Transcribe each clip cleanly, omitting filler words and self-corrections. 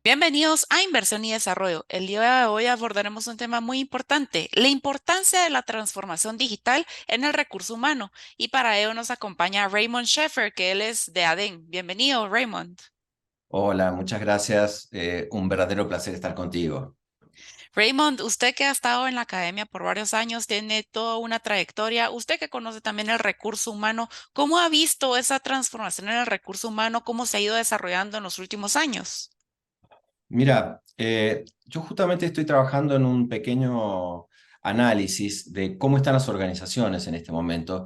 Bienvenidos a Inversión y Desarrollo. El día de hoy abordaremos un tema muy importante, la importancia de la transformación digital en el recurso humano. Y para ello nos acompaña Raymond Sheffer, que él es de ADEN. Bienvenido, Raymond. Hola, muchas gracias. Un verdadero placer estar contigo. Raymond, usted que ha estado en la academia por varios años, tiene toda una trayectoria. Usted que conoce también el recurso humano, ¿cómo ha visto esa transformación en el recurso humano? ¿Cómo se ha ido desarrollando en los últimos años? Mira, yo justamente estoy trabajando en un pequeño análisis de cómo están las organizaciones en este momento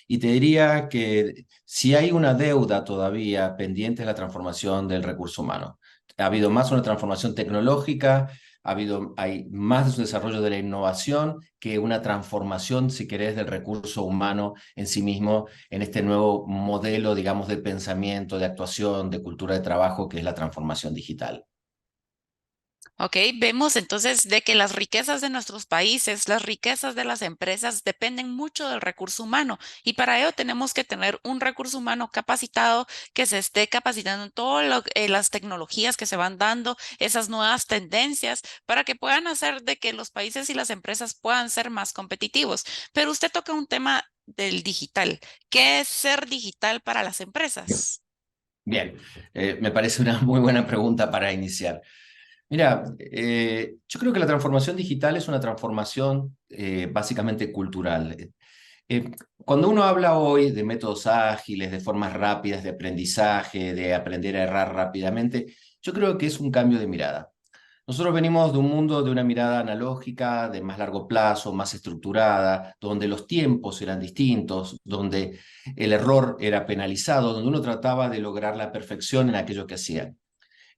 y te diría que si hay una deuda todavía pendiente es la transformación del recurso humano. Ha habido más una transformación tecnológica, hay más un desarrollo de la innovación que una transformación, si querés, del recurso humano en sí mismo en este nuevo modelo, digamos, de pensamiento, de actuación, de cultura de trabajo que es la transformación digital. Ok, vemos entonces de que las riquezas de nuestros países, las riquezas de las empresas dependen mucho del recurso humano y para ello tenemos que tener un recurso humano capacitado que se esté capacitando en todas las tecnologías que se van dando, esas nuevas tendencias para que puedan hacer de que los países y las empresas puedan ser más competitivos. Pero usted toca un tema del digital. ¿Qué es ser digital para las empresas? Bien, me parece una muy buena pregunta para iniciar. Mira, yo creo que la transformación digital es una transformación básicamente cultural. Eh, Cuando uno habla hoy de métodos ágiles, de formas rápidas de aprendizaje, de aprender a errar rápidamente, yo creo que es un cambio de mirada. Nosotros venimos de un mundo de una mirada analógica, de más largo plazo, más estructurada, donde los tiempos eran distintos, donde el error era penalizado, donde uno trataba de lograr la perfección en aquello que hacía.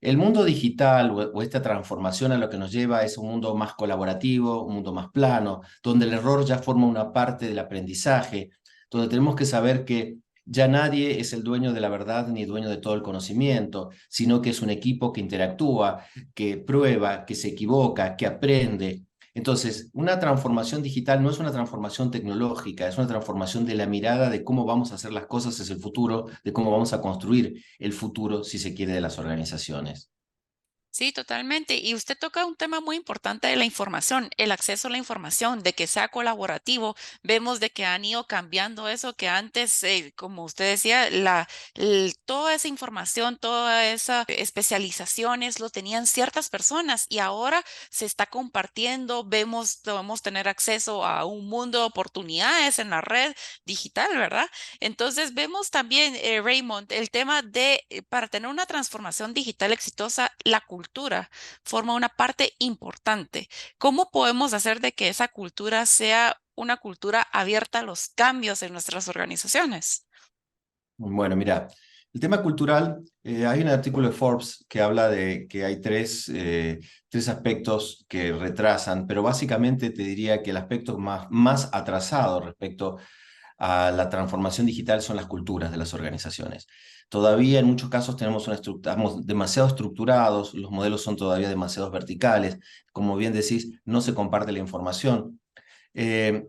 El mundo digital o esta transformación a lo que nos lleva es un mundo más colaborativo, un mundo más plano, donde el error ya forma una parte del aprendizaje, donde tenemos que saber que ya nadie es el dueño de la verdad ni dueño de todo el conocimiento, sino que es un equipo que interactúa, que prueba, que se equivoca, que aprende. Entonces, una transformación digital no es una transformación tecnológica, es una transformación de la mirada de cómo vamos a hacer las cosas hacia el futuro, de cómo vamos a construir el futuro, si se quiere, de las organizaciones. Sí, totalmente. Y usted toca un tema muy importante de la información, el acceso a la información, de que sea colaborativo. Vemos de que han ido cambiando eso, que antes, como usted decía, toda esa información, toda esa especializaciones lo tenían ciertas personas y ahora se está compartiendo. Podemos tener acceso a un mundo de oportunidades en la red digital, ¿verdad? Entonces vemos también, Raymond, el tema de, para tener una transformación digital exitosa, la cultura forma una parte importante. ¿Cómo podemos hacer de que esa cultura sea una cultura abierta a los cambios en nuestras organizaciones? Bueno, mira, el tema cultural, hay un artículo de Forbes que habla de que hay tres aspectos que retrasan, pero básicamente te diría que el aspecto más atrasado respecto a la transformación digital son las culturas de las organizaciones. Todavía en muchos casos estamos demasiado estructurados, los modelos son todavía demasiado verticales, como bien decís, no se comparte la información. Eh,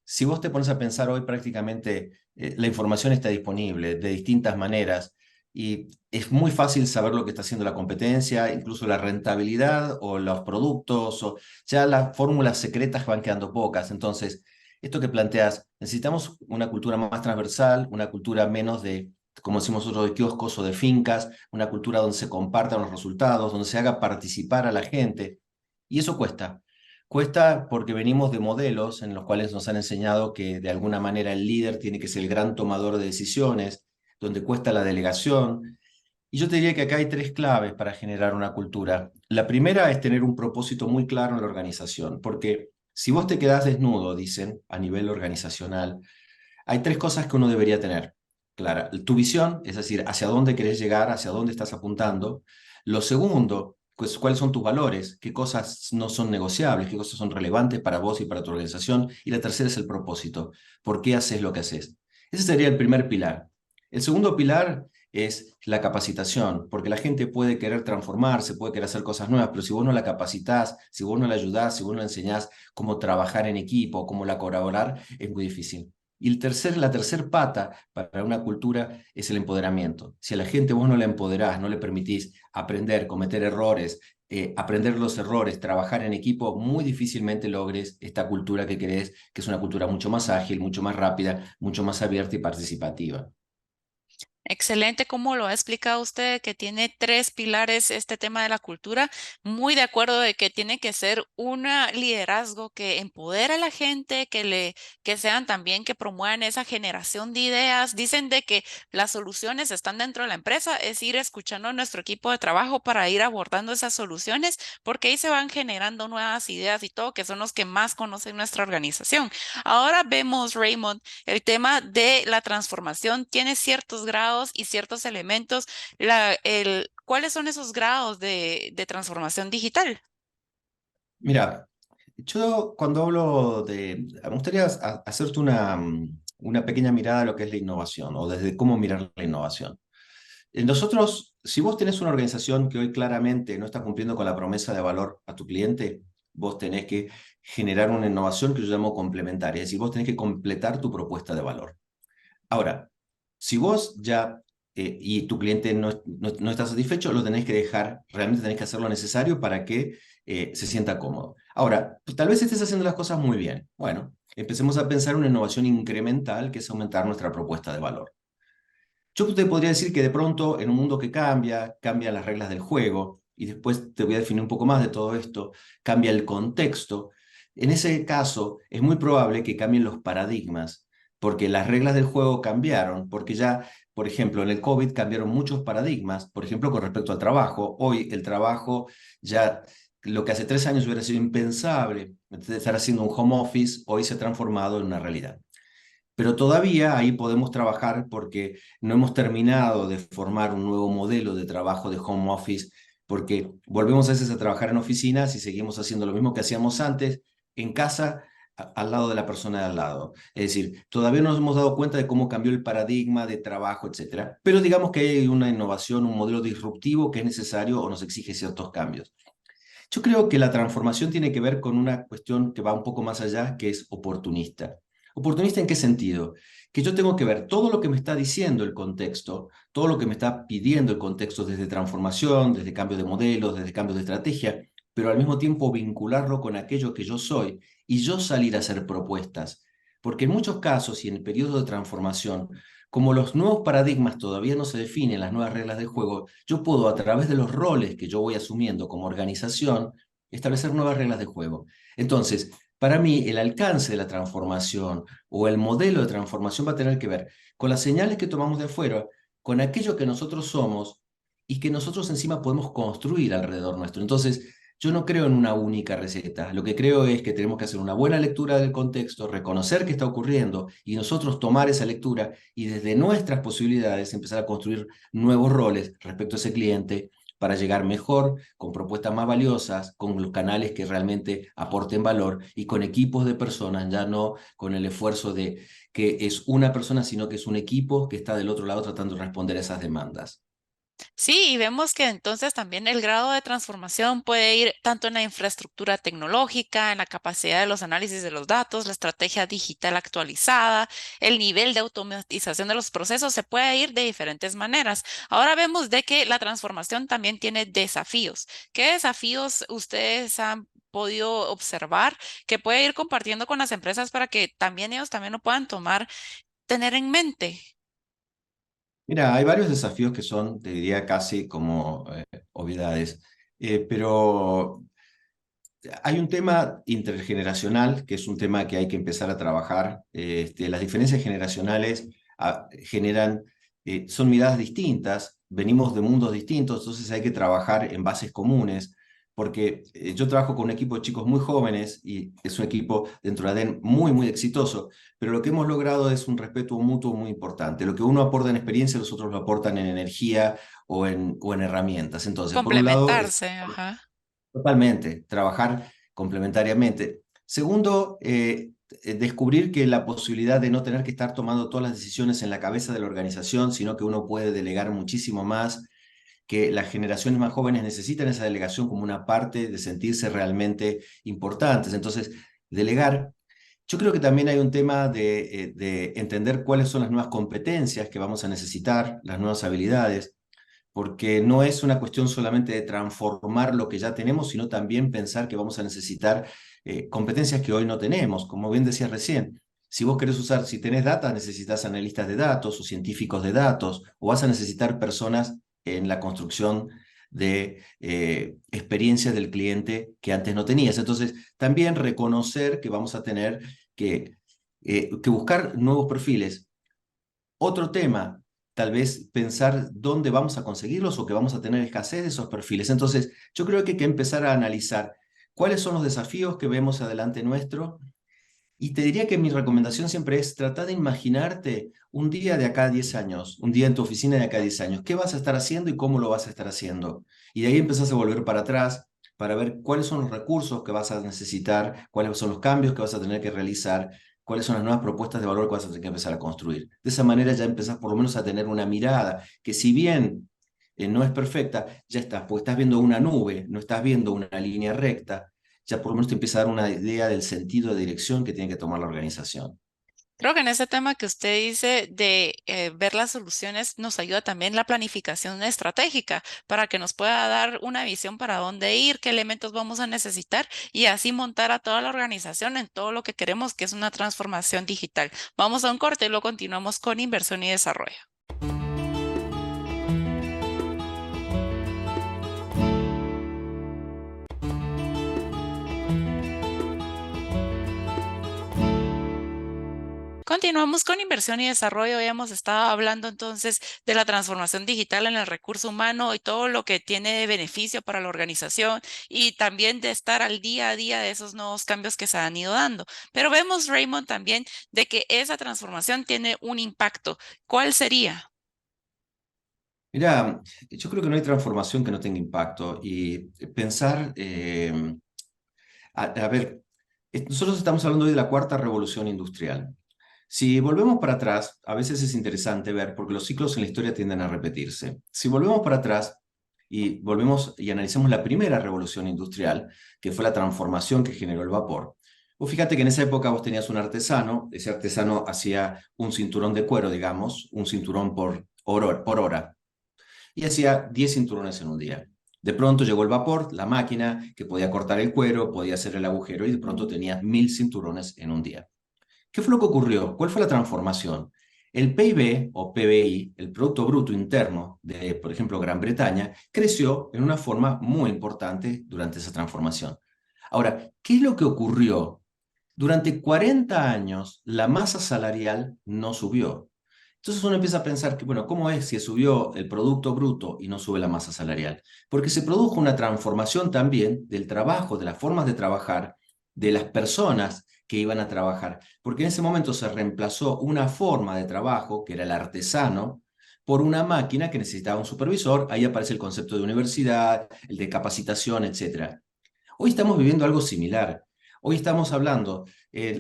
si vos te pones a pensar hoy prácticamente la información está disponible de distintas maneras y es muy fácil saber lo que está haciendo la competencia, incluso la rentabilidad o los productos, o ya las fórmulas secretas van quedando pocas. Entonces, esto que planteas, necesitamos una cultura más transversal, una cultura menos de, como decimos nosotros, de kioscos o de fincas, una cultura donde se compartan los resultados, donde se haga participar a la gente. Y eso cuesta. Cuesta porque venimos de modelos en los cuales nos han enseñado que de alguna manera el líder tiene que ser el gran tomador de decisiones, donde cuesta la delegación. Y yo te diría que acá hay tres claves para generar una cultura. La primera es tener un propósito muy claro en la organización, porque si vos te quedás desnudo, dicen, a nivel organizacional, hay tres cosas que uno debería tener. Clara, tu visión, es decir, hacia dónde querés llegar, hacia dónde estás apuntando. Lo segundo, pues cuáles son tus valores, qué cosas no son negociables, qué cosas son relevantes para vos y para tu organización. Y la tercera es el propósito, por qué haces lo que haces. Ese sería el primer pilar. El segundo pilar es la capacitación, porque la gente puede querer transformarse, puede querer hacer cosas nuevas, pero si vos no la capacitas, si vos no la ayudás, si vos no la enseñás cómo trabajar en equipo, cómo la colaborar, es muy difícil. Y la tercer pata para una cultura es el empoderamiento. Si a la gente vos no la empoderás, no le permitís aprender, cometer errores, aprender los errores, trabajar en equipo, muy difícilmente logres esta cultura que querés, que es una cultura mucho más ágil, mucho más rápida, mucho más abierta y participativa. Excelente, como lo ha explicado usted, que tiene tres pilares este tema de la cultura. Muy de acuerdo de que tiene que ser un liderazgo que empodera a la gente, que sean también que promuevan esa generación de ideas. Dicen de que las soluciones están dentro de la empresa, es ir escuchando a nuestro equipo de trabajo para ir abordando esas soluciones, porque ahí se van generando nuevas ideas y todo, que son los que más conocen nuestra organización. Ahora vemos, Raymond, el tema de la transformación tiene ciertos grados y ciertos elementos. ¿Cuáles son esos grados de transformación digital? Mira, yo cuando hablo me gustaría hacerte una pequeña mirada a lo que es la innovación o desde cómo mirar la innovación. Nosotros, si vos tenés una organización que hoy claramente no está cumpliendo con la promesa de valor a tu cliente, vos tenés que generar una innovación que yo llamo complementaria, es decir, vos tenés que completar tu propuesta de valor. Ahora, si vos ya y tu cliente no está satisfecho, lo tenés que dejar, realmente tenés que hacer lo necesario para que se sienta cómodo. Ahora, pues, tal vez estés haciendo las cosas muy bien. Bueno, empecemos a pensar una innovación incremental que es aumentar nuestra propuesta de valor. Yo te podría decir que de pronto en un mundo que cambia, cambian las reglas del juego, y después te voy a definir un poco más de todo esto, cambia el contexto. En ese caso, es muy probable que cambien los paradigmas, porque las reglas del juego cambiaron, porque ya, por ejemplo, en el COVID cambiaron muchos paradigmas, por ejemplo, con respecto al trabajo. Hoy el trabajo ya, lo que hace 3 años hubiera sido impensable, estar haciendo un home office, hoy se ha transformado en una realidad. Pero todavía ahí podemos trabajar porque no hemos terminado de formar un nuevo modelo de trabajo de home office, porque volvemos a veces a trabajar en oficinas y seguimos haciendo lo mismo que hacíamos antes en casa, al lado de la persona de al lado. Es decir, todavía no nos hemos dado cuenta de cómo cambió el paradigma de trabajo, etcétera. Pero digamos que hay una innovación, un modelo disruptivo que es necesario o nos exige ciertos cambios. Yo creo que la transformación tiene que ver con una cuestión que va un poco más allá, que es oportunista. ¿Oportunista en qué sentido? Que yo tengo que ver todo lo que me está diciendo el contexto, todo lo que me está pidiendo el contexto desde transformación, desde cambio de modelos, desde cambio de estrategia, pero al mismo tiempo vincularlo con aquello que yo soy y yo salir a hacer propuestas. Porque en muchos casos y en el periodo de transformación, como los nuevos paradigmas todavía no se definen, las nuevas reglas del juego, yo puedo, a través de los roles que yo voy asumiendo como organización, establecer nuevas reglas de juego. Entonces, para mí, el alcance de la transformación o el modelo de transformación va a tener que ver con las señales que tomamos de afuera, con aquello que nosotros somos y que nosotros encima podemos construir alrededor nuestro. Entonces, yo no creo en una única receta. Lo que creo es que tenemos que hacer una buena lectura del contexto, reconocer qué está ocurriendo y nosotros tomar esa lectura y desde nuestras posibilidades empezar a construir nuevos roles respecto a ese cliente para llegar mejor, con propuestas más valiosas, con los canales que realmente aporten valor y con equipos de personas, ya no con el esfuerzo de que es una persona, sino que es un equipo que está del otro lado tratando de responder a esas demandas. Sí, y vemos que entonces también el grado de transformación puede ir tanto en la infraestructura tecnológica, en la capacidad de los análisis de los datos, la estrategia digital actualizada, el nivel de automatización de los procesos, se puede ir de diferentes maneras. Ahora vemos de que la transformación también tiene desafíos. ¿Qué desafíos ustedes han podido observar que puede ir compartiendo con las empresas para que también ellos también lo puedan tener en mente? Mira, hay varios desafíos que son, te diría, casi como obviedades, pero hay un tema intergeneracional, que es un tema que hay que empezar a trabajar. Las diferencias generacionales generan, son miradas distintas, venimos de mundos distintos, entonces hay que trabajar en bases comunes, porque yo trabajo con un equipo de chicos muy jóvenes y es un equipo dentro de ADEN muy, muy exitoso, pero lo que hemos logrado es un respeto mutuo muy importante. Lo que uno aporta en experiencia, los otros lo aportan en energía o en herramientas. Entonces, por un lado, Complementarse, ajá. totalmente, trabajar complementariamente. Segundo, descubrir que la posibilidad de no tener que estar tomando todas las decisiones en la cabeza de la organización, sino que uno puede delegar muchísimo más, que las generaciones más jóvenes necesitan esa delegación como una parte de sentirse realmente importantes. Entonces, delegar. Yo creo que también hay un tema de entender cuáles son las nuevas competencias que vamos a necesitar, las nuevas habilidades, porque no es una cuestión solamente de transformar lo que ya tenemos, sino también pensar que vamos a necesitar competencias que hoy no tenemos. Como bien decías recién, si vos querés usar, si tenés data, necesitas analistas de datos o científicos de datos, o vas a necesitar personas en la construcción de experiencias del cliente que antes no tenías. Entonces, también reconocer que vamos a tener que buscar nuevos perfiles. Otro tema, tal vez pensar dónde vamos a conseguirlos o que vamos a tener escasez de esos perfiles. Entonces, yo creo que hay que empezar a analizar cuáles son los desafíos que vemos adelante nuestro. Y te diría que mi recomendación siempre es tratar de imaginarte un día de acá a 10 años, un día en tu oficina de acá a 10 años. ¿Qué vas a estar haciendo y cómo lo vas a estar haciendo? Y de ahí empezás a volver para atrás para ver cuáles son los recursos que vas a necesitar, cuáles son los cambios que vas a tener que realizar, cuáles son las nuevas propuestas de valor que vas a tener que empezar a construir. De esa manera ya empezás por lo menos a tener una mirada que si bien no es perfecta, ya estás, porque estás viendo una nube, no estás viendo una línea recta, ya por lo menos te empieza a dar una idea del sentido de dirección que tiene que tomar la organización. Creo que en ese tema que usted dice de ver las soluciones nos ayuda también la planificación estratégica para que nos pueda dar una visión para dónde ir, qué elementos vamos a necesitar y así montar a toda la organización en todo lo que queremos, que es una transformación digital. Vamos a un corte y luego continuamos con inversión y desarrollo. Continuamos con inversión y desarrollo. Ya hemos estado hablando entonces de la transformación digital en el recurso humano y todo lo que tiene de beneficio para la organización y también de estar al día a día de esos nuevos cambios que se han ido dando. Pero vemos, Raymond, también de que esa transformación tiene un impacto. ¿Cuál sería? Mira, yo creo que no hay transformación que no tenga impacto y pensar, a ver, nosotros estamos hablando hoy de la cuarta revolución industrial. Si volvemos para atrás, a veces es interesante ver, porque los ciclos en la historia tienden a repetirse. Si volvemos para atrás y volvemos y analizamos la primera revolución industrial, que fue la transformación que generó el vapor, vos fíjate que en esa época vos tenías un artesano, ese artesano hacía un cinturón de cuero, digamos, un cinturón por hora, y hacía 10 cinturones en un día. De pronto llegó el vapor, la máquina que podía cortar el cuero, podía hacer el agujero y de pronto tenía 1000 cinturones en un día. ¿Qué fue lo que ocurrió? ¿Cuál fue la transformación? El PIB o PBI, el Producto Bruto Interno de, por ejemplo, Gran Bretaña, creció en una forma muy importante durante esa transformación. Ahora, ¿qué es lo que ocurrió? Durante 40 años la masa salarial no subió. Entonces uno empieza a pensar que, bueno, ¿cómo es si subió el Producto Bruto y no sube la masa salarial? Porque se produjo una transformación también del trabajo, de las formas de trabajar, de las personas que iban a trabajar. Porque en ese momento se reemplazó una forma de trabajo, que era el artesano, por una máquina que necesitaba un supervisor. Ahí aparece el concepto de universidad, el de capacitación, etcétera. Hoy estamos viviendo algo similar. Hoy estamos hablando,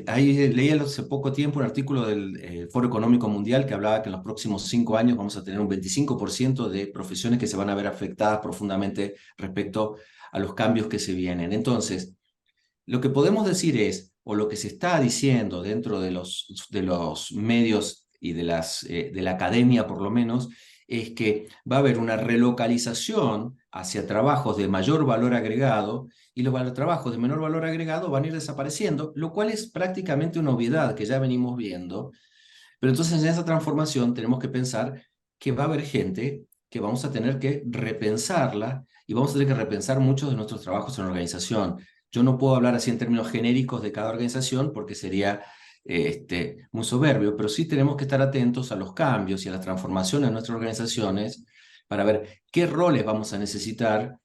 ahí leí hace poco tiempo un artículo del Foro Económico Mundial que hablaba que en los próximos 5 años vamos a tener un 25% de profesiones que se van a ver afectadas profundamente respecto a los cambios que se vienen. Entonces, lo que podemos decir es, o lo que se está diciendo dentro de los medios y de la academia por lo menos, es que va a haber una relocalización hacia trabajos de mayor valor agregado y los trabajos de menor valor agregado van a ir desapareciendo, lo cual es prácticamente una obviedad que ya venimos viendo. Pero entonces en esa transformación tenemos que pensar que va a haber gente que vamos a tener que repensarla y vamos a tener que repensar muchos de nuestros trabajos en la organización. Yo no puedo hablar así en términos genéricos de cada organización porque sería muy soberbio, pero sí tenemos que estar atentos a los cambios y a las transformaciones en nuestras organizaciones para ver qué roles vamos a necesitar,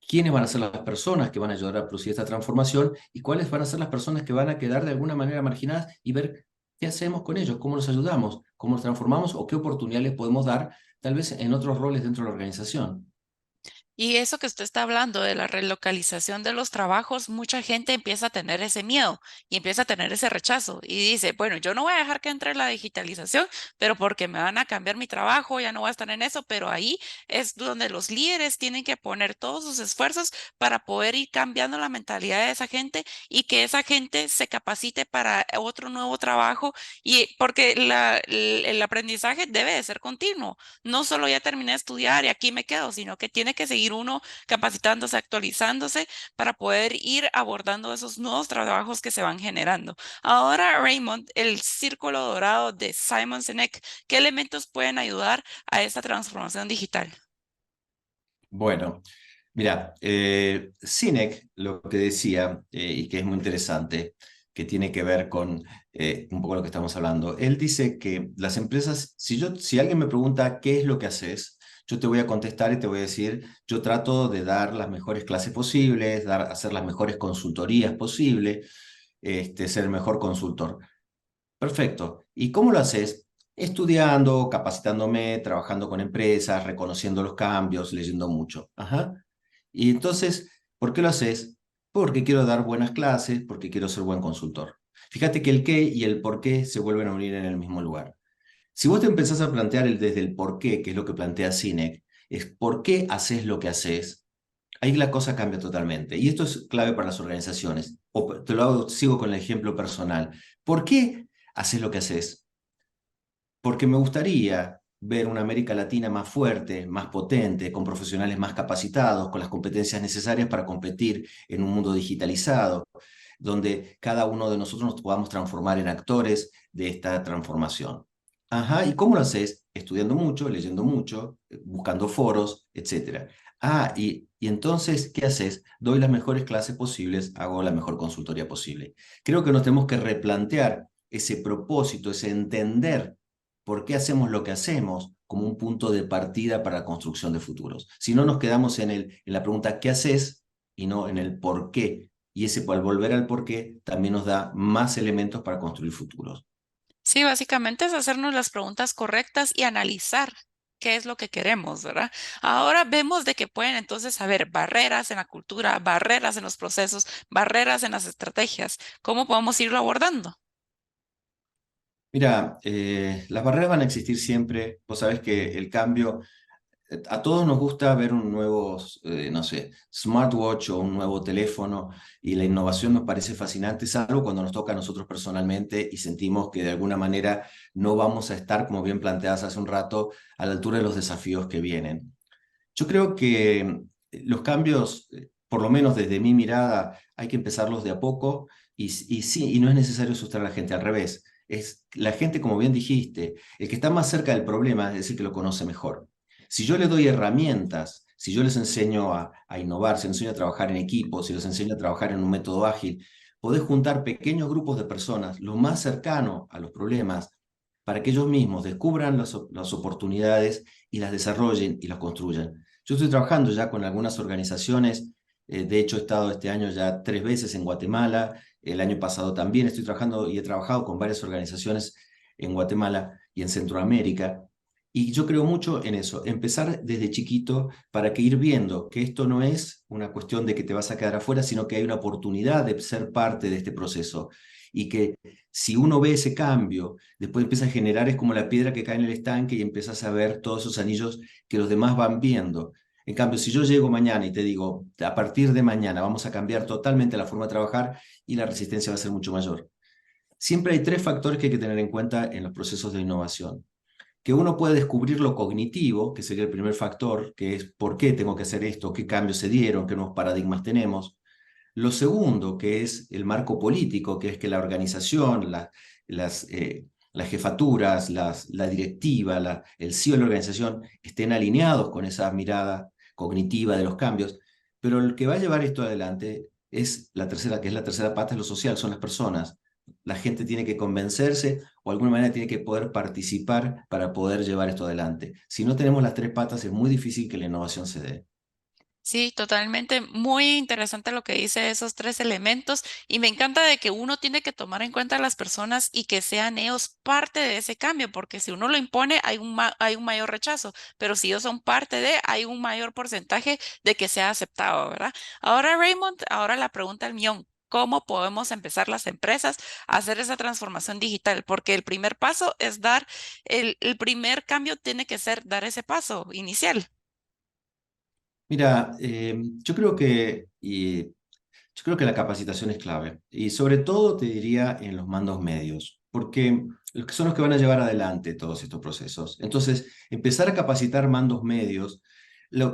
quiénes van a ser las personas que van a ayudar a producir esta transformación y cuáles van a ser las personas que van a quedar de alguna manera marginadas y ver qué hacemos con ellos, cómo los ayudamos, cómo los transformamos o qué oportunidades les podemos dar tal vez en otros roles dentro de la organización. Y eso que usted está hablando de la relocalización de los trabajos, mucha gente empieza a tener ese miedo y empieza a tener ese rechazo y dice, bueno, yo no voy a dejar que entre la digitalización, pero porque me van a cambiar mi trabajo, ya no voy a estar en eso, pero ahí es donde los líderes tienen que poner todos sus esfuerzos para poder ir cambiando la mentalidad de esa gente y que esa gente se capacite para otro nuevo trabajo y porque el aprendizaje debe de ser continuo. No solo ya terminé de estudiar y aquí me quedo, sino que tiene que seguir uno capacitándose, actualizándose para poder ir abordando esos nuevos trabajos que se van generando. Ahora, Raymond, el círculo dorado de Simon Sinek, ¿qué elementos pueden ayudar a esta transformación digital? Bueno, mira, Sinek lo que decía, y que es muy interesante, que tiene que ver con un poco lo que estamos hablando, él dice que las empresas, si alguien me pregunta qué es lo que haces, yo te voy a contestar y te voy a decir, yo trato de dar las mejores clases posibles, hacer las mejores consultorías posibles, ser el mejor consultor. Perfecto. ¿Y cómo lo haces? Estudiando, capacitándome, trabajando con empresas, reconociendo los cambios, leyendo mucho. Ajá. Y entonces, ¿por qué lo haces? Porque quiero dar buenas clases, porque quiero ser buen consultor. Fíjate que el qué y el por qué se vuelven a unir en el mismo lugar. Si vos te empezás a plantear desde el por qué, que es lo que plantea Sinek, es por qué haces lo que haces, ahí la cosa cambia totalmente. Y esto es clave para las organizaciones. Sigo con el ejemplo personal. ¿Por qué haces lo que haces? Porque me gustaría ver una América Latina más fuerte, más potente, con profesionales más capacitados, con las competencias necesarias para competir en un mundo digitalizado, donde cada uno de nosotros nos podamos transformar en actores de esta transformación. Ajá, ¿y cómo lo haces? Estudiando mucho, leyendo mucho, buscando foros, etcétera. Y entonces, ¿qué haces? Doy las mejores clases posibles, hago la mejor consultoría posible. Creo que nos tenemos que replantear ese propósito, ese entender por qué hacemos lo que hacemos como un punto de partida para la construcción de futuros. Si no nos quedamos en la pregunta ¿qué haces? Y no en el por qué. Y ese al volver al por qué también nos da más elementos para construir futuros. Sí, básicamente es hacernos las preguntas correctas y analizar qué es lo que queremos, ¿verdad? Ahora vemos de que pueden entonces haber barreras en la cultura, barreras en los procesos, barreras en las estrategias. ¿Cómo podemos irlo abordando? Mira, las barreras van a existir siempre. Vos sabés que el cambio, a todos nos gusta ver un nuevo, no sé, smartwatch o un nuevo teléfono y la innovación nos parece fascinante, salvo cuando nos toca a nosotros personalmente y sentimos que de alguna manera no vamos a estar, como bien planteadas hace un rato, a la altura de los desafíos que vienen. Yo creo que los cambios, por lo menos desde mi mirada, hay que empezarlos de a poco y sí, y no es necesario asustar a la gente, al revés. Es la gente, como bien dijiste, el que está más cerca del problema es el que lo conoce mejor. Si yo le doy herramientas, si yo les enseño a innovar, si les enseño a trabajar en equipo, si les enseño a trabajar en un método ágil, podés juntar pequeños grupos de personas lo más cercano a los problemas para que ellos mismos descubran las oportunidades y las desarrollen y las construyan. Yo estoy trabajando ya con algunas organizaciones, de hecho he estado este año ya 3 veces en Guatemala, el año pasado también estoy trabajando y he trabajado con varias organizaciones en Guatemala y en Centroamérica. Y yo creo mucho en eso, empezar desde chiquito para que ir viendo que esto no es una cuestión de que te vas a quedar afuera, sino que hay una oportunidad de ser parte de este proceso. Y que si uno ve ese cambio, después empieza a generar, es como la piedra que cae en el estanque y empiezas a ver todos esos anillos que los demás van viendo. En cambio, si yo llego mañana y te digo, a partir de mañana vamos a cambiar totalmente la forma de trabajar y la resistencia va a ser mucho mayor. Siempre hay tres factores que hay que tener en cuenta en los procesos de innovación. Que uno puede descubrir lo cognitivo, que sería el primer factor, que es por qué tengo que hacer esto, qué cambios se dieron, qué nuevos paradigmas tenemos. Lo segundo, que es el marco político, que es que la organización, las jefaturas, la directiva, el CEO de la organización estén alineados con esa mirada cognitiva de los cambios. Pero el que va a llevar esto adelante es la tercera, que es la tercera pata, es lo social, son las personas. La gente tiene que convencerse o de alguna manera tiene que poder participar para poder llevar esto adelante. Si no tenemos las tres patas, es muy difícil que la innovación se dé. Sí, totalmente. Muy interesante lo que dice esos tres elementos y me encanta de que uno tiene que tomar en cuenta a las personas y que sean ellos parte de ese cambio, porque si uno lo impone hay hay un mayor rechazo, pero si ellos son parte de, hay un mayor porcentaje de que sea aceptado, ¿verdad? Ahora, Raymond, ahora la pregunta al millón. ¿Cómo podemos empezar las empresas a hacer esa transformación digital? Porque el primer paso es dar, el primer cambio tiene que ser dar ese paso inicial. Mira, yo creo que la capacitación es clave y sobre todo te diría en los mandos medios, porque los que son los que van a llevar adelante todos estos procesos. Entonces, empezar a capacitar mandos medios,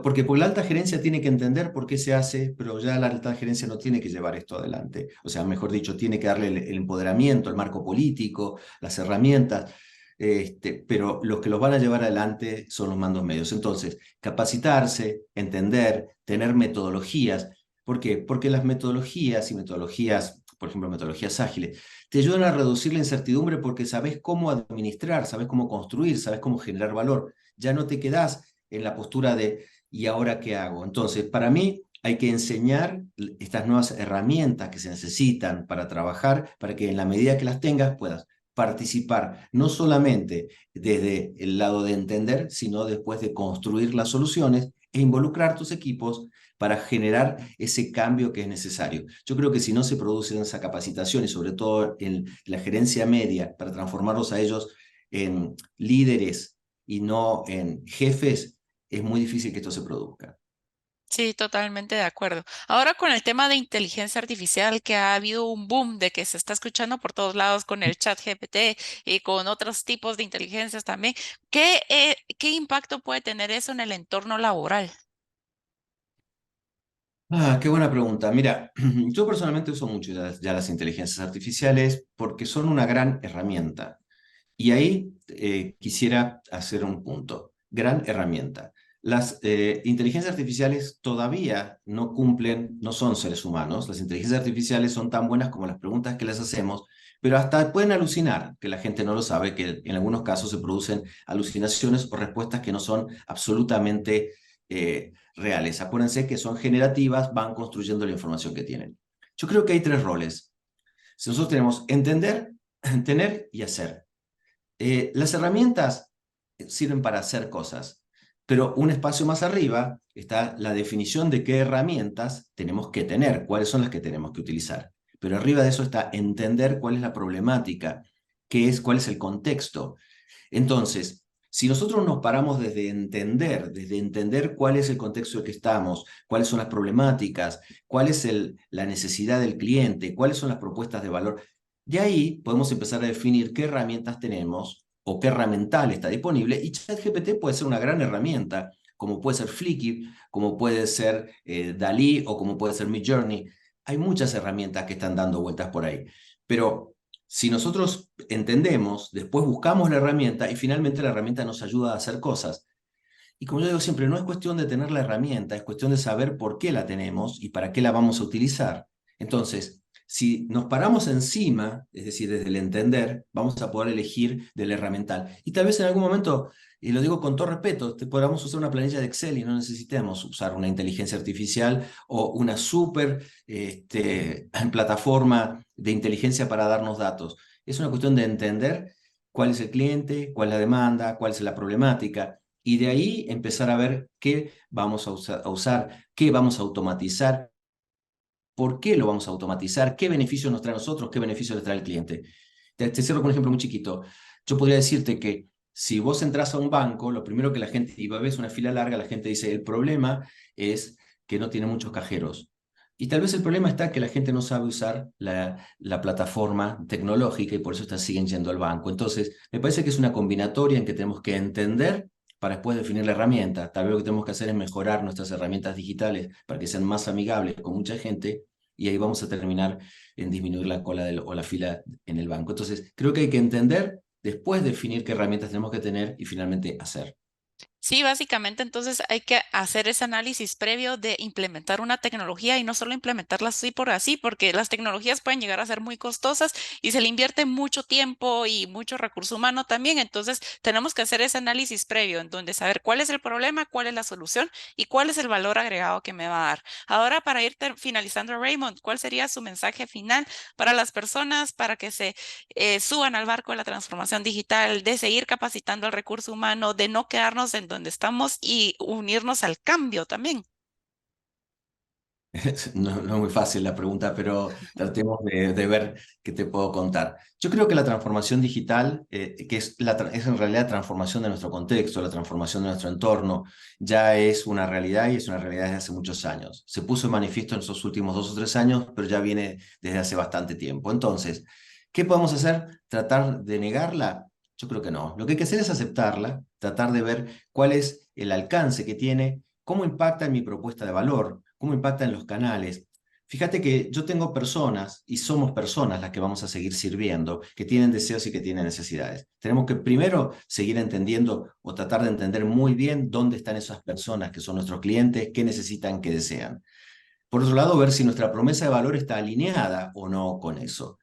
porque la alta gerencia tiene que entender por qué se hace, pero ya la alta gerencia no tiene que llevar esto adelante. O sea, mejor dicho, tiene que darle el empoderamiento, el marco político, las herramientas. Pero los que los van a llevar adelante son los mandos medios. Entonces, capacitarse, entender, tener metodologías. ¿Por qué? Porque las metodologías y metodologías, por ejemplo, metodologías ágiles, te ayudan a reducir la incertidumbre porque sabes cómo administrar, sabes cómo construir, sabes cómo generar valor. Ya no te quedás en la postura de ¿y ahora qué hago? Entonces, para mí hay que enseñar estas nuevas herramientas que se necesitan para trabajar, para que en la medida que las tengas puedas participar, no solamente desde el lado de entender, sino después de construir las soluciones e involucrar tus equipos para generar ese cambio que es necesario. Yo creo que si no se produce esa capacitación y sobre todo en la gerencia media para transformarlos a ellos en líderes y no en jefes, es muy difícil que esto se produzca. Sí, totalmente de acuerdo. Ahora con el tema de inteligencia artificial, que ha habido un boom de que se está escuchando por todos lados con el chat GPT y con otros tipos de inteligencias también, ¿qué impacto puede tener eso en el entorno laboral? Qué buena pregunta. Mira, yo personalmente uso mucho ya las inteligencias artificiales porque son una gran herramienta. Y ahí quisiera hacer un punto. Gran herramienta. Las inteligencias artificiales todavía no cumplen, no son seres humanos. Las inteligencias artificiales son tan buenas como las preguntas que les hacemos, pero hasta pueden alucinar, que la gente no lo sabe, que en algunos casos se producen alucinaciones o respuestas que no son absolutamente reales. Acuérdense que son generativas, van construyendo la información que tienen. Yo creo que hay tres roles. Si nosotros tenemos entender, tener y hacer. Las herramientas sirven para hacer cosas, pero un espacio más arriba está la definición de qué herramientas tenemos que tener, cuáles son las que tenemos que utilizar. Pero arriba de eso está entender cuál es la problemática, cuál es el contexto. Entonces, si nosotros nos paramos desde entender cuál es el contexto en el que estamos, cuáles son las problemáticas, cuál es la necesidad del cliente, cuáles son las propuestas de valor, de ahí podemos empezar a definir qué herramientas tenemos o qué herramental está disponible. Y ChatGPT puede ser una gran herramienta, como puede ser Flickr, como puede ser Dalí o como puede ser Midjourney. Hay muchas herramientas que están dando vueltas por ahí. Pero si nosotros entendemos, después buscamos la herramienta y finalmente la herramienta nos ayuda a hacer cosas. Y como yo digo siempre, no es cuestión de tener la herramienta, es cuestión de saber por qué la tenemos y para qué la vamos a utilizar. Entonces, si nos paramos encima, es decir, desde el entender, vamos a poder elegir del herramental. Y tal vez en algún momento, y lo digo con todo respeto, podamos usar una planilla de Excel y no necesitemos usar una inteligencia artificial o una super plataforma de inteligencia para darnos datos. Es una cuestión de entender cuál es el cliente, cuál es la demanda, cuál es la problemática y de ahí empezar a ver qué vamos a usar, qué vamos a automatizar, por qué lo vamos a automatizar, qué beneficios nos trae a nosotros, qué beneficios le trae al cliente. Te cierro con un ejemplo muy chiquito. Yo podría decirte que si vos entras a un banco, lo primero que la gente, y ves una fila larga, la gente dice, el problema es que no tiene muchos cajeros. Y tal vez el problema está que la gente no sabe usar la plataforma tecnológica y por eso siguen yendo al banco. Entonces, me parece que es una combinatoria en que tenemos que entender para después definir la herramienta. Tal vez lo que tenemos que hacer es mejorar nuestras herramientas digitales para que sean más amigables con mucha gente y ahí vamos a terminar en disminuir la cola o la fila en el banco. Entonces, creo que hay que entender, después definir qué herramientas tenemos que tener y finalmente hacer. Sí, básicamente entonces hay que hacer ese análisis previo de implementar una tecnología y no solo implementarla así por así, porque las tecnologías pueden llegar a ser muy costosas y se le invierte mucho tiempo y mucho recurso humano también. Entonces tenemos que hacer ese análisis previo en donde saber cuál es el problema, cuál es la solución y cuál es el valor agregado que me va a dar. Ahora, para ir finalizando, Raymond, ¿cuál sería su mensaje final para las personas para que se suban al barco de la transformación digital, de seguir capacitando al recurso humano, de no quedarnos en donde estamos y unirnos al cambio también? No, no es muy fácil la pregunta, pero tratemos de ver qué te puedo contar. Yo creo que la transformación digital, que es, es en realidad transformación de nuestro contexto, la transformación de nuestro entorno, ya es una realidad y es una realidad desde hace muchos años. Se puso en manifiesto en estos últimos 2 o 3 años, pero ya viene desde hace bastante tiempo. Entonces, ¿qué podemos hacer? ¿Tratar de negarla? Yo creo que no. Lo que hay que hacer es aceptarla, tratar de ver cuál es el alcance que tiene, cómo impacta en mi propuesta de valor, cómo impacta en los canales. Fíjate que yo tengo personas y somos personas las que vamos a seguir sirviendo, que tienen deseos y que tienen necesidades. Tenemos que primero seguir entendiendo o tratar de entender muy bien dónde están esas personas que son nuestros clientes, qué necesitan, qué desean. Por otro lado, ver si nuestra promesa de valor está alineada o no con eso.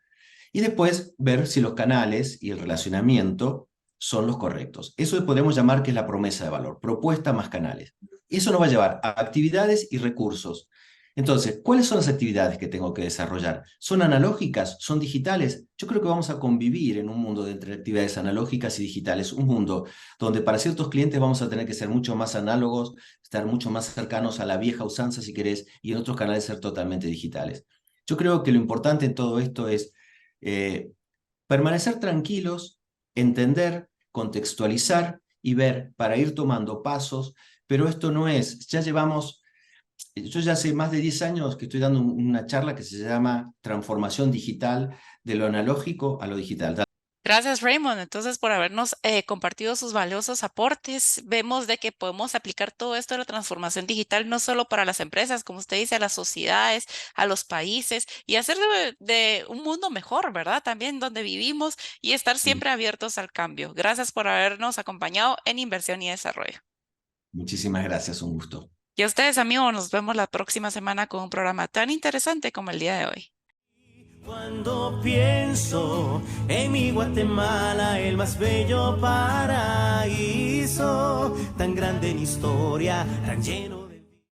Y después ver si los canales y el relacionamiento son los correctos. Eso podemos llamar que es la promesa de valor, propuesta más canales. Eso nos va a llevar a actividades y recursos. Entonces, ¿cuáles son las actividades que tengo que desarrollar? ¿Son analógicas? ¿Son digitales? Yo creo que vamos a convivir en un mundo de entre actividades analógicas y digitales, un mundo donde para ciertos clientes vamos a tener que ser mucho más análogos, estar mucho más cercanos a la vieja usanza, si querés, y en otros canales ser totalmente digitales. Yo creo que lo importante en todo esto es eh, permanecer tranquilos, entender, contextualizar y ver para ir tomando pasos, pero esto no es, ya llevamos, yo ya hace más de 10 años que estoy dando una charla que se llama Transformación Digital de lo analógico a lo digital. Gracias, Raymond, entonces por habernos compartido sus valiosos aportes. Vemos de que podemos aplicar todo esto de la transformación digital no solo para las empresas, como usted dice, a las sociedades, a los países y hacer de un mundo mejor, ¿verdad? También donde vivimos y estar siempre abiertos al cambio. Gracias por habernos acompañado en Inversión y Desarrollo. Muchísimas gracias, un gusto. Y a ustedes, amigos, nos vemos la próxima semana con un programa tan interesante como el día de hoy. Cuando pienso en mi Guatemala, el más bello paraíso, tan grande en historia, tan lleno